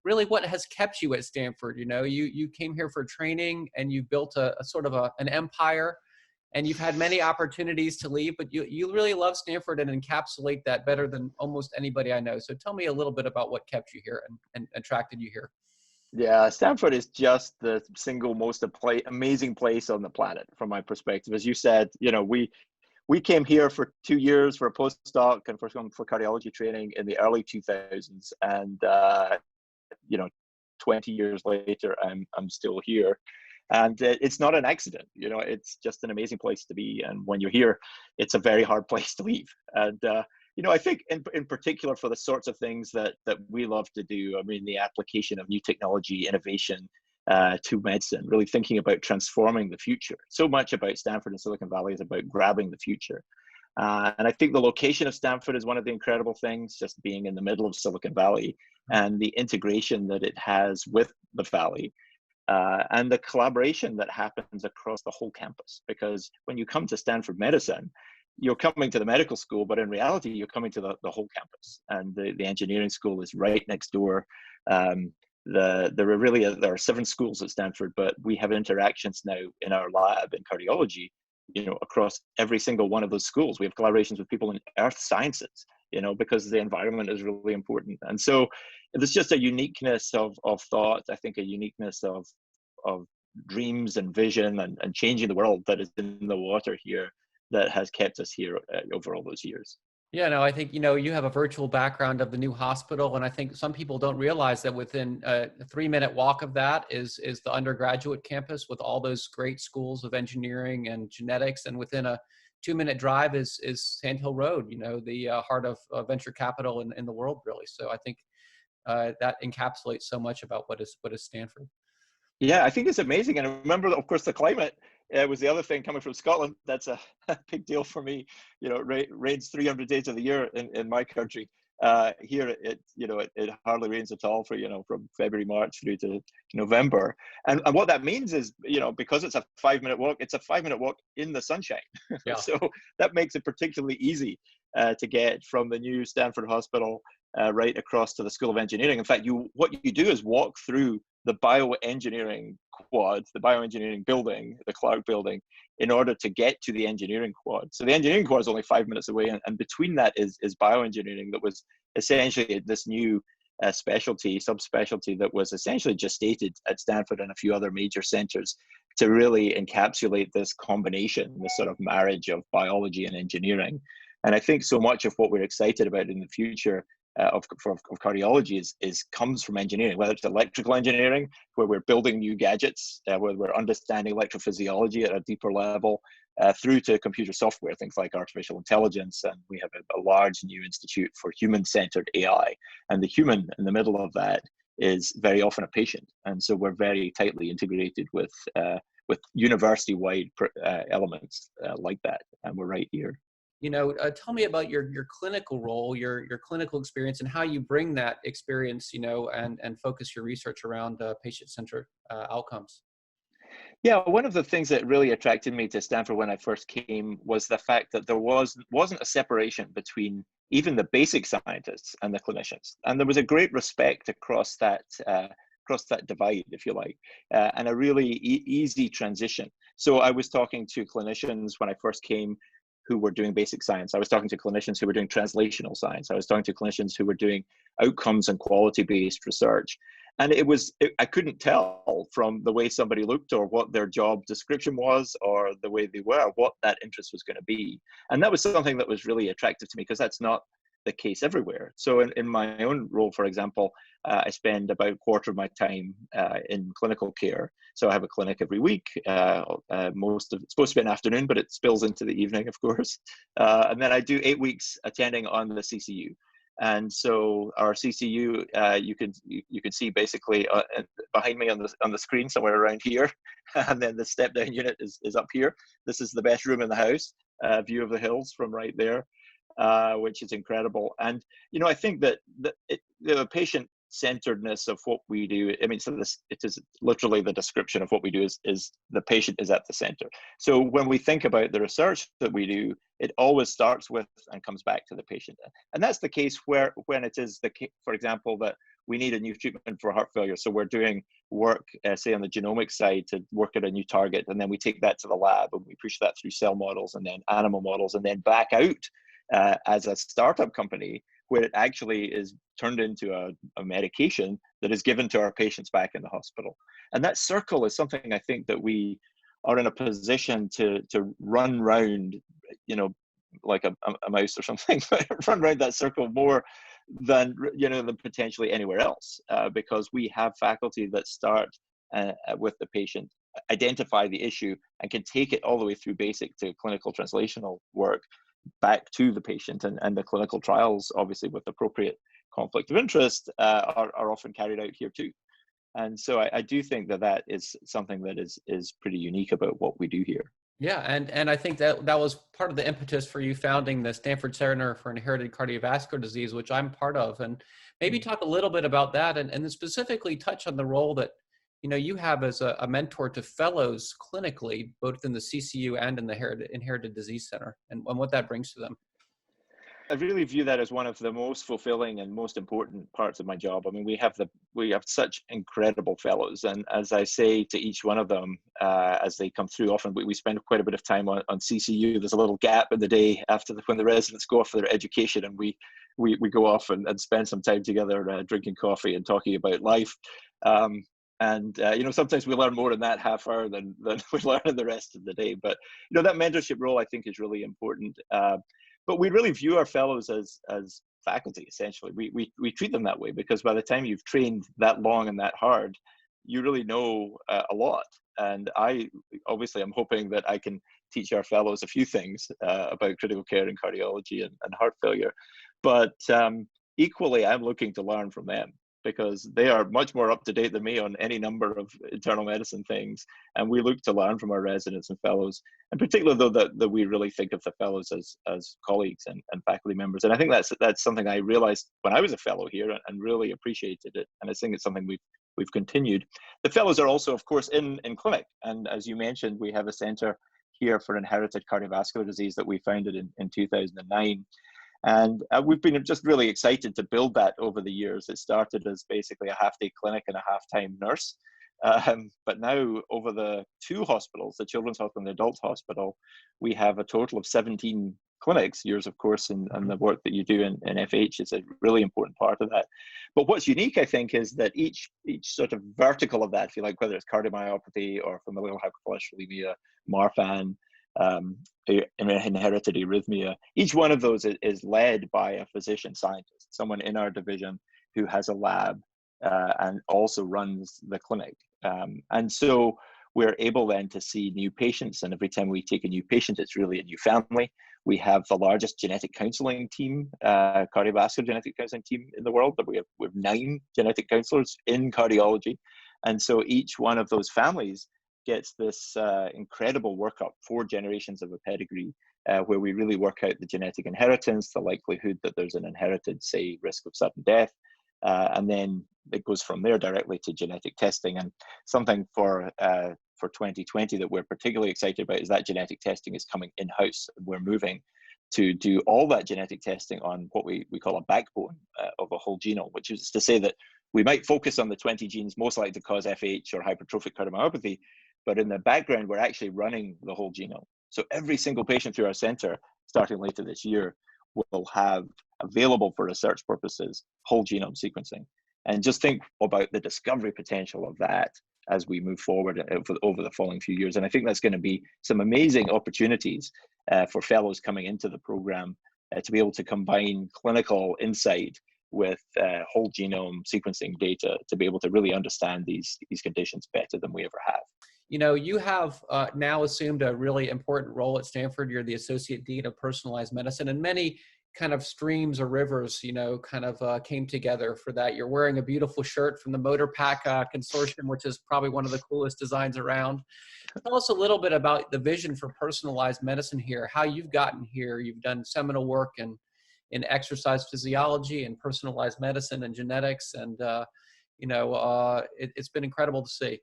really what has kept you at Stanford. You came here for training and you built a sort of an empire, and you've had many opportunities to leave, but you really love Stanford and encapsulate that better than almost anybody I know. So tell me a little bit about what kept you here and attracted you here. Yeah, Stanford is just the single most amazing place on the planet from my perspective. As you said, we came here for 2 years for a postdoc and for cardiology training in the early 2000s, and 20 years later, I'm still here, and it's not an accident. It's just an amazing place to be, and when you're here, it's a very hard place to leave. And I think in particular for the sorts of things that we love to do, I mean, the application of new technology, innovation to medicine, really thinking about transforming the future. So much about Stanford and Silicon Valley is about grabbing the future. And I think the location of Stanford is one of the incredible things, just being in the middle of Silicon Valley and the integration that it has with the Valley, and the collaboration that happens across the whole campus. Because when you come to Stanford Medicine, you're coming to the medical school, but in reality, you're coming to the whole campus. And the engineering school is right next door. There are 7 schools at Stanford, but we have interactions now in our lab in cardiology, across every single one of those schools. We have collaborations with people in earth sciences, because the environment is really important. And so there's just a uniqueness of thought, I think a uniqueness of dreams and vision and changing the world that is in the water here that has kept us here over all those years. Yeah, no, I think, you have a virtual background of the new hospital, and I think some people don't realize that within a 3-minute walk of that is the undergraduate campus with all those great schools of engineering and genetics, and within a 2-minute drive is Sand Hill Road, the heart of venture capital in the world, really. So I think that encapsulates so much about what is Stanford. Yeah, I think it's amazing. And I remember, of course, the climate was the other thing coming from Scotland. That's a big deal for me. It rains 300 days of the year in my country. Here, it hardly rains at all from February, March through to November. And what that means is, because it's a 5-minute walk, it's a 5-minute walk in the sunshine. Yeah. So that makes it particularly easy to get from the new Stanford Hospital right across to the School of Engineering. In fact, what you do is walk through the bioengineering quad, the bioengineering building, the Clark building, in order to get to the engineering quad. So the engineering quad is only 5 minutes away, and between that is bioengineering, that was essentially this new subspecialty that was essentially gestated at Stanford and a few other major centers to really encapsulate this combination, this sort of marriage of biology and engineering. And I think so much of what we're excited about in the future of cardiology comes from engineering, whether it's electrical engineering, where we're building new gadgets, where we're understanding electrophysiology at a deeper level, through to computer software, things like artificial intelligence. And we have a large new institute for human-centered AI. And the human in the middle of that is very often a patient. And so we're very tightly integrated with university-wide elements like that. And we're right here. Tell me about your clinical role, your clinical experience, and how you bring that experience, and focus your research around patient-centered outcomes. Yeah, one of the things that really attracted me to Stanford when I first came was the fact that there wasn't a separation between even the basic scientists and the clinicians, and there was a great respect across that divide, if you like, and a really easy transition. So I was talking to clinicians when I first came who were doing basic science. I was talking to clinicians who were doing translational science. I was talking to clinicians who were doing outcomes and quality-based research. And I couldn't tell from the way somebody looked or what their job description was or the way they were, what that interest was going to be. And that was something that was really attractive to me, because that's not the case everywhere. So in my own role, for example, I spend about a quarter of my time in clinical care. So I have a clinic every week. It's supposed to be an afternoon, but it spills into the evening, of course. And then I do 8 weeks attending on the CCU. And so our CCU, you can see basically behind me on the screen somewhere around here, and then the step down unit is up here. This is the best room in the house, view of the hills from right there, which is incredible. And I think that the patient-centeredness of what we do, I mean, so it is literally the description of what we do is the patient is at the center. So when we think about the research that we do, it always starts with and comes back to the patient. And that's the case when it is for example, that we need a new treatment for heart failure. So we're doing work, say on the genomic side, to work at a new target, and then we take that to the lab and we push that through cell models and then animal models and then back out as a startup company where it actually is turned into a medication that is given to our patients back in the hospital. And that circle is something I think that we are in a position to run round, you know, like a mouse or something, run around that circle more than, you know, than potentially anywhere else, because we have faculty that start with the patient, identify the issue, and can take it all the way through basic to clinical translational work back to the patient. And the clinical trials, obviously with appropriate conflict of interest, are often carried out here too. And so I do think that that is something that is pretty unique about what we do here. Yeah, and I think that was part of the impetus for you founding the Stanford Center for Inherited Cardiovascular Disease, which I'm part of. And maybe talk a little bit about that, and then specifically touch on the role that, you know, you have as a mentor to fellows clinically, both in the CCU and in the Inherited Disease Center, and what that brings to them. I really view that as one of the most fulfilling and most important parts of my job. I mean, we have such incredible fellows, and as I say to each one of them as they come through, often we spend quite a bit of time on CCU. There's a little gap in the day after when the residents go off for their education, and we go off and spend some time together drinking coffee and talking about life. You know, sometimes we learn more in that half hour than we learn in the rest of the day. But you know, that mentorship role I think is really important. But we really view our fellows as faculty, essentially. We treat them that way because by the time you've trained that long and that hard, you really know a lot. And I obviously I'm hoping that I can teach our fellows a few things about critical care and cardiology and heart failure. But equally, I'm looking to learn from them, because they are much more up to date than me on any number of internal medicine things. And we look to learn from our residents and fellows, and particularly though that we really think of the fellows as colleagues and faculty members. And I think that's something I realized when I was a fellow here and really appreciated it. And I think it's something we've continued. The fellows are also, of course, in clinic. And as you mentioned, we have a center here for inherited cardiovascular disease that we founded in 2009. And we've been just really excited to build that over the years. It started as basically a half-day clinic and a half-time nurse. But now over the two hospitals, the Children's Hospital and the Adult Hospital, we have a total of 17 clinics. Yours, of course, and the work that you do in FH is a really important part of that. But what's unique, I think, is that each sort of vertical of that, if you like, whether it's cardiomyopathy or familial hypercholesterolemia, Marfan, inherited arrhythmia, each one of those is led by a physician scientist, someone in our division who has a lab and also runs the clinic. And so we're able then to see new patients, and every time we take a new patient, it's really a new family. We have the largest genetic counseling team, cardiovascular genetic counseling team in the world. We have 9 genetic counselors in cardiology. And so each one of those families gets this incredible workup, 4 generations of a pedigree, where we really work out the genetic inheritance, the likelihood that there's an inherited, say, risk of sudden death, and then it goes from there directly to genetic testing. And something for 2020 that we're particularly excited about is that genetic testing is coming in-house. We're moving to do all that genetic testing on what we call a backbone of a whole genome, which is to say that we might focus on the 20 genes most likely to cause FH or hypertrophic cardiomyopathy, but in the background, we're actually running the whole genome. So every single patient through our center, starting later this year, will have available for research purposes whole genome sequencing. And just think about the discovery potential of that as we move forward over the following few years. And I think that's going to be some amazing opportunities for fellows coming into the program to be able to combine clinical insight with whole genome sequencing data to be able to really understand these conditions better than we ever have. You know, you have now assumed a really important role at Stanford. You're the Associate Dean of Personalized Medicine, and many kind of streams or rivers, you know, kind of came together for that. You're wearing a beautiful shirt from the Motor Pack Consortium, which is probably one of the coolest designs around. Tell us a little bit about the vision for personalized medicine here, how you've gotten here. You've done seminal work in exercise physiology and personalized medicine and genetics, and it's been incredible to see.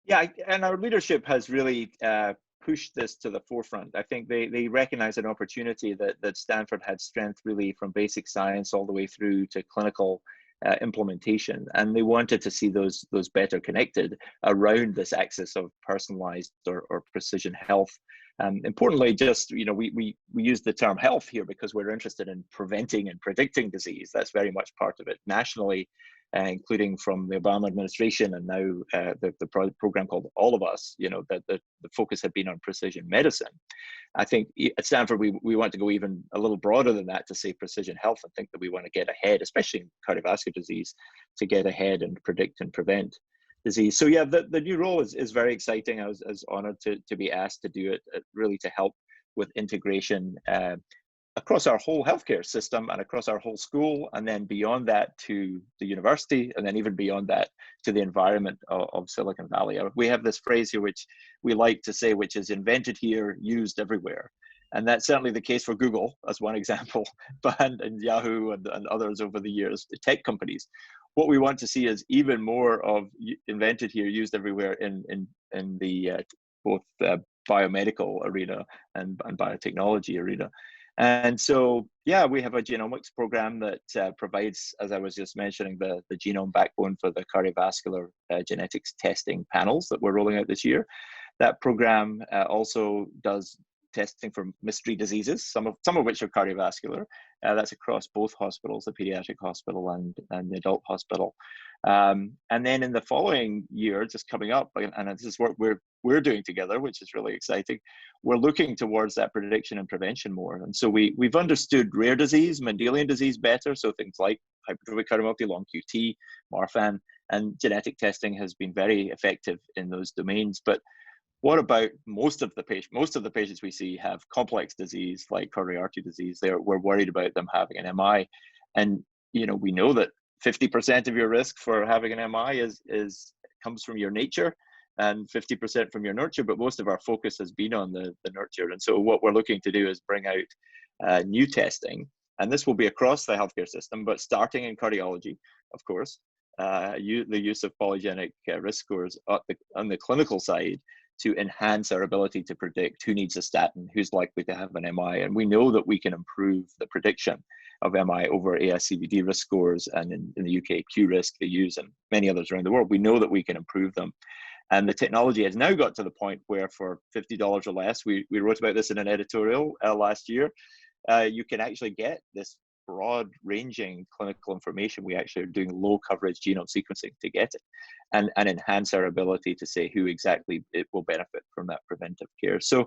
Yeah, and our leadership has really pushed this to the forefront. I think they recognize an opportunity that Stanford had strength really from basic science all the way through to clinical implementation, and they wanted to see those better connected around this axis of personalized or precision health. Importantly, just we use the term health here because we're interested in preventing and predicting disease. That's very much part of it nationally, including from the Obama administration, and now the program called All of Us. That the focus had been on precision medicine. I think at Stanford we want to go even a little broader than that to say precision health, and think that we want to get ahead, especially in cardiovascular disease, to get ahead and predict and prevent disease. So yeah, the new role is very exciting. I was honored to be asked to do it, really to help with integration across our whole healthcare system and across our whole school, and then beyond that to the university, and then even beyond that to the environment of Silicon Valley. We have this phrase here which we like to say, which is invented here, used everywhere. And that's certainly the case for Google as one example, and Yahoo and others over the years, the tech companies. What we want to see is even more of invented here, used everywhere in the both biomedical arena and biotechnology arena. And so, yeah, we have a genomics program that provides, as I was just mentioning, the genome backbone for the cardiovascular genetics testing panels that we're rolling out this year. That program also does testing for mystery diseases, some of which are cardiovascular. That's across both hospitals, the pediatric hospital and the adult hospital. And then in the following year, just coming up, and this is work we're doing together, which is really exciting, we're looking towards that prediction and prevention more. And so we've understood rare disease, Mendelian disease better, so things like hypertrophic cardiomyopathy, long QT, Marfan, and genetic testing has been very effective in those domains. But what about most of the patients we see have complex disease like coronary artery disease? We're worried about them having an MI, and we know that 50% of your risk for having an MI comes from your nature, and 50% from your nurture. But most of our focus has been on the nurture, and so what we're looking to do is bring out new testing, and this will be across the healthcare system, but starting in cardiology, of course. The use of polygenic risk scores on the clinical side to enhance our ability to predict who needs a statin, who's likely to have an MI. And we know that we can improve the prediction of MI over ASCVD risk scores, and in the UK, QRisk they use, and many others around the world. We know that we can improve them. And the technology has now got to the point where for $50 or less, we wrote about this in an editorial last year, you can actually get this broad-ranging clinical information. We actually are doing low-coverage genome sequencing to get it, and enhance our ability to say who exactly it will benefit from that preventive care. So,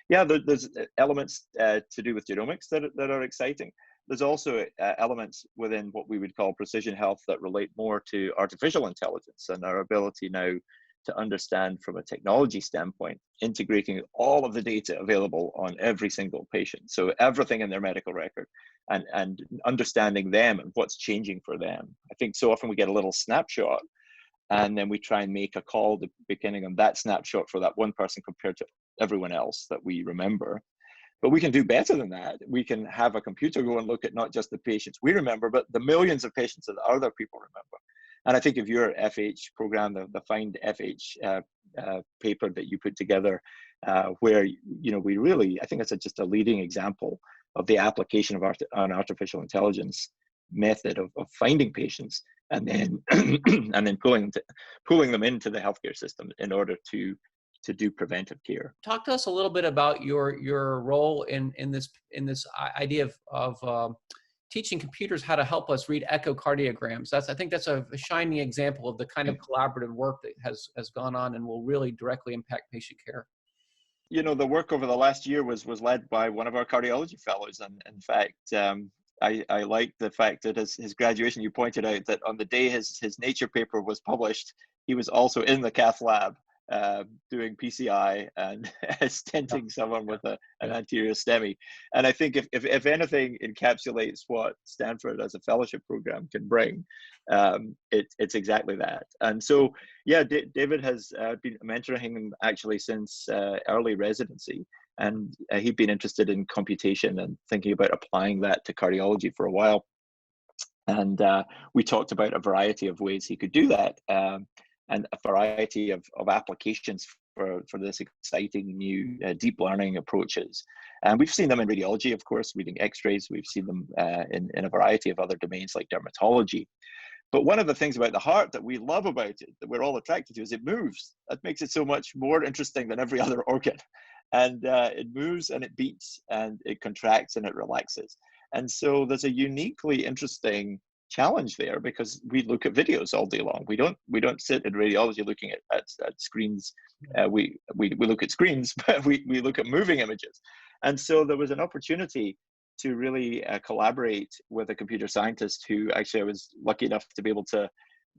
yeah, there's elements to do with genomics that are exciting. There's also elements within what we would call precision health that relate more to artificial intelligence and our ability now to understand from a technology standpoint, integrating all of the data available on every single patient. So everything in their medical record, and understanding them and what's changing for them. I think so often we get a little snapshot, and then we try and make a call depending on that snapshot for that one person compared to everyone else that we remember. But we can do better than that. We can have a computer go and look at not just the patients we remember, but the millions of patients that other people remember. And I think of your FH program, the Find FH paper that you put together, where we really, I think it's just a leading example of the application of an artificial intelligence method of finding patients, and then and then pulling them into the healthcare system in order to do preventive care. Talk to us a little bit about your role in this idea of teaching computers how to help us read echocardiograms. I think that's a shining example of the kind of collaborative work that has gone on and will really directly impact patient care. The work over the last year was led by one of our cardiology fellows, and in fact, I like the fact that his graduation, you pointed out that on the day his Nature paper was published, he was also in the cath lab doing PCI and stenting someone with an anterior STEMI. And I think if anything encapsulates what Stanford as a fellowship program can bring, it's exactly that. And so, yeah, David has been mentoring him actually since early residency. And he'd been interested in computation and thinking about applying that to cardiology for a while. And we talked about a variety of ways he could do that. And a variety of applications for this exciting new deep learning approaches. And we've seen them in radiology, of course, reading x-rays. We've seen them in a variety of other domains like dermatology. But one of the things about the heart that we love about it, that we're all attracted to, is it moves. That makes it so much more interesting than every other organ. And it moves and it beats and it contracts and it relaxes. And so there's a uniquely interesting challenge there, because we look at videos all day long. We don't sit in radiology looking at screens. We look at screens, but we look at moving images. And so there was an opportunity to really collaborate with a computer scientist who actually I was lucky enough to be able to,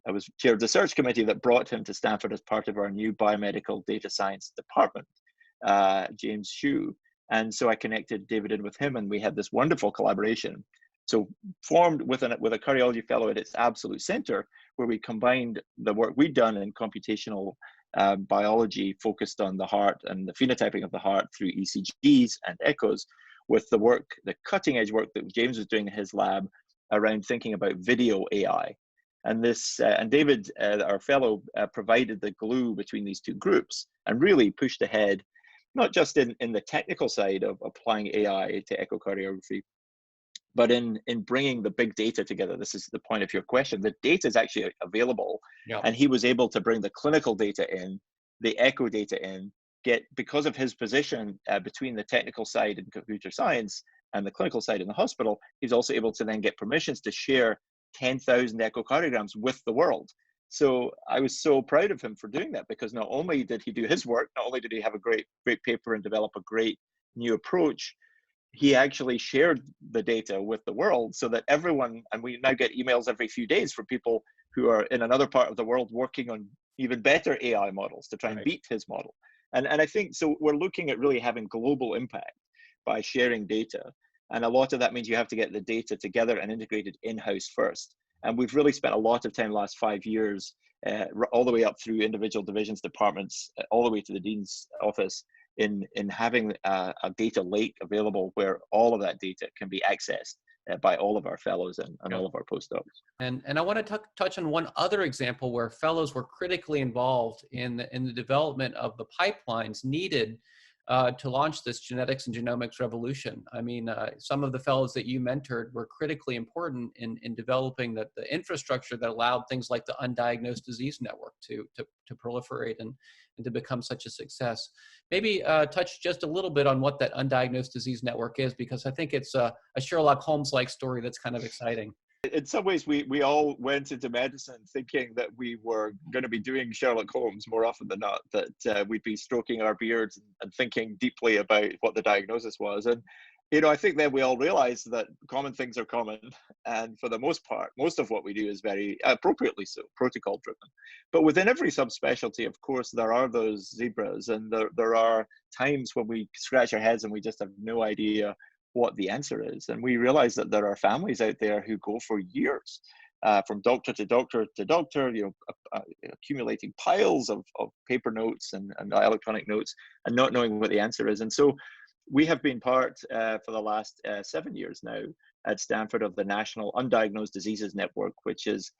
I was chair of the search committee that brought him to Stanford as part of our new biomedical data science department, James Hsu. And so I connected David in with him, and we had this wonderful collaboration. So formed with a cardiology fellow at its absolute center, where we combined the work we'd done in computational biology focused on the heart and the phenotyping of the heart through ECGs and echoes, with the work, the cutting edge work that James was doing in his lab around thinking about video AI. And this, and David, our fellow, provided the glue between these two groups and really pushed ahead, not just in the technical side of applying AI to echocardiography, but in bringing the big data together. This is the point of your question. The data is actually available, and he was able to bring the clinical data in, the echo data in, because of his position between the technical side in computer science and the clinical side in the hospital, he's also able to then get permissions to share 10,000 echocardiograms with the world. So I was so proud of him for doing that, because not only did he do his work, not only did he have a great paper and develop a great new approach, he actually shared the data with the world so that everyone, and we now get emails every few days from people who are in another part of the world working on even better AI models to try and beat his model. And I think, so we're looking at really having global impact by sharing data. And a lot of that means you have to get the data together and integrated in-house first. And we've really spent a lot of time the last 5 years, all the way up through individual divisions, departments, all the way to the dean's office, in having a data lake available where all of that data can be accessed by all of our fellows and all of our postdocs. And I want to touch on one other example where fellows were critically involved in the development of the pipelines needed to launch this genetics and genomics revolution. I mean, some of the fellows that you mentored were critically important in developing the infrastructure that allowed things like the Undiagnosed Disease Network to proliferate and to become such a success. Maybe touch just a little bit on what that Undiagnosed Disease Network is, because I think it's a Sherlock Holmes-like story that's kind of exciting. In some ways, we all went into medicine thinking that we were going to be doing Sherlock Holmes more often than not, that we'd be stroking our beards and thinking deeply about what the diagnosis was. And, you know, I think then we all realized that common things are common. And for the most part, most of what we do is very appropriately so, protocol driven. But within every subspecialty, of course, there are those zebras, and there are times when we scratch our heads and we just have no idea what the answer is. And we realize that there are families out there who go for years, from doctor to doctor to doctor, you know, accumulating piles of paper notes and electronic notes and not knowing what the answer is. And so we have been part for the last 7 years now at Stanford of the National Undiagnosed Diseases Network, which is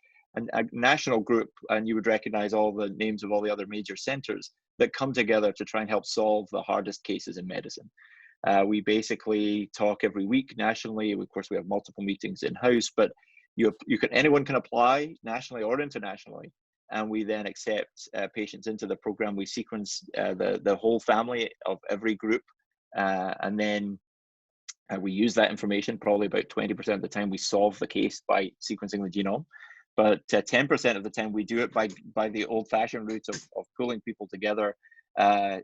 a national group, and you would recognize all the names of all the other major centers that come together to try and help solve the hardest cases in medicine. We basically talk every week nationally. Of course, we have multiple meetings in-house, but anyone can apply nationally or internationally, and we then accept patients into the program. We sequence the whole family of every group, and then we use that information. Probably about 20% of the time we solve the case by sequencing the genome, but 10% of the time we do it by the old-fashioned route of pulling people together,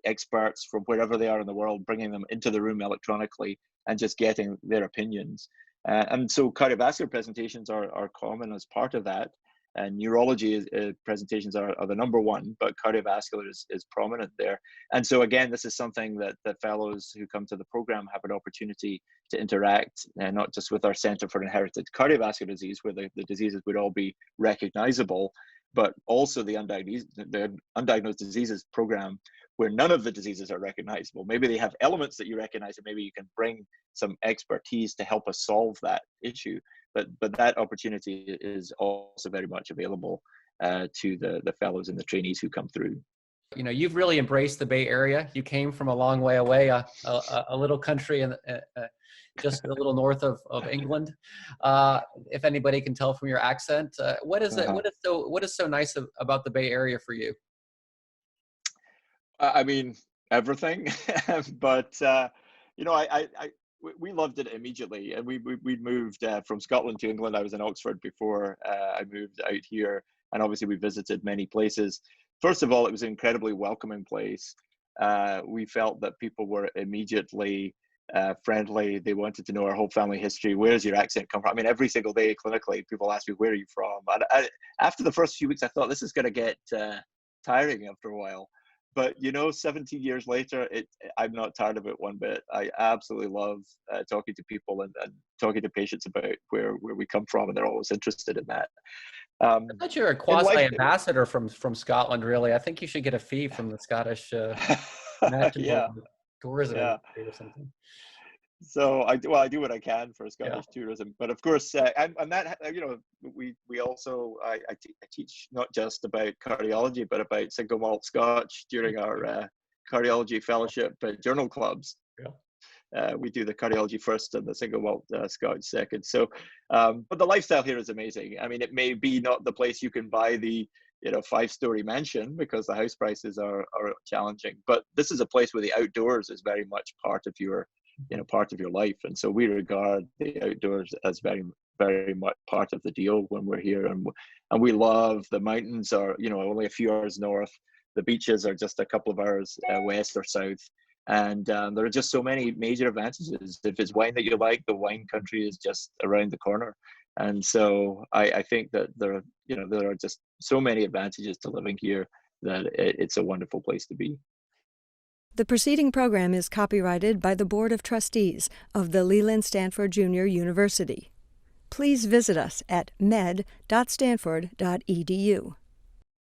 experts from wherever they are in the world, bringing them into the room electronically and just getting their opinions. And so cardiovascular presentations are common as part of that. And neurology presentations are the number one, but cardiovascular is prominent there. And so again, this is something that fellows who come to the program have an opportunity to interact, not just with our Center for Inherited Cardiovascular Disease, where the diseases would all be recognizable, but also the Undiagnosed Diseases program, where none of the diseases are recognizable. Maybe they have elements that you recognize, and maybe you can bring some expertise to help us solve that issue. But that opportunity is also very much available to the fellows and the trainees who come through. You've really embraced the Bay Area. You came from a long way away, a little country in just a little north of England. If anybody can tell from your accent, what is it? Uh-huh. What is so nice about the Bay Area for you? I mean, everything, but we loved it immediately, and we moved from Scotland to England. I was in Oxford before I moved out here, and obviously we visited many places. First of all, it was an incredibly welcoming place. We felt that people were immediately friendly. They wanted to know our whole family history. Where's your accent come from? I mean, every single day clinically, people ask me, where are you from? And after the first few weeks, I thought this is going to get tiring after a while. But 17 years later, I'm not tired of it one bit. I absolutely love talking to people and talking to patients about where we come from, and they're always interested in that. I thought you were a In quasi life, ambassador from Scotland. Really, I think you should get a fee from the Scottish National yeah, Tourism yeah. Industry or something. So I do what I can for Yeah. Scottish tourism, but of course, and that we also I teach not just about cardiology, but about single malt Scotch during our cardiology fellowship journal clubs. Yeah. We do the cardiology first and the single malt Scotch second. So, but the lifestyle here is amazing. I mean, it may be not the place you can buy the 5-story mansion because the house prices are challenging, but this is a place where the outdoors is very much part of your life, and so we regard the outdoors as very, very much part of the deal when we're here, and we love the mountains are only a few hours north. The beaches are just a couple of hours west or south. And there are just so many major advantages. If it's wine that you like, the wine country is just around the corner. And so I think that there are just so many advantages to living here that it's a wonderful place to be. The preceding program is copyrighted by the Board of Trustees of the Leland Stanford Junior University. Please visit us at med.stanford.edu.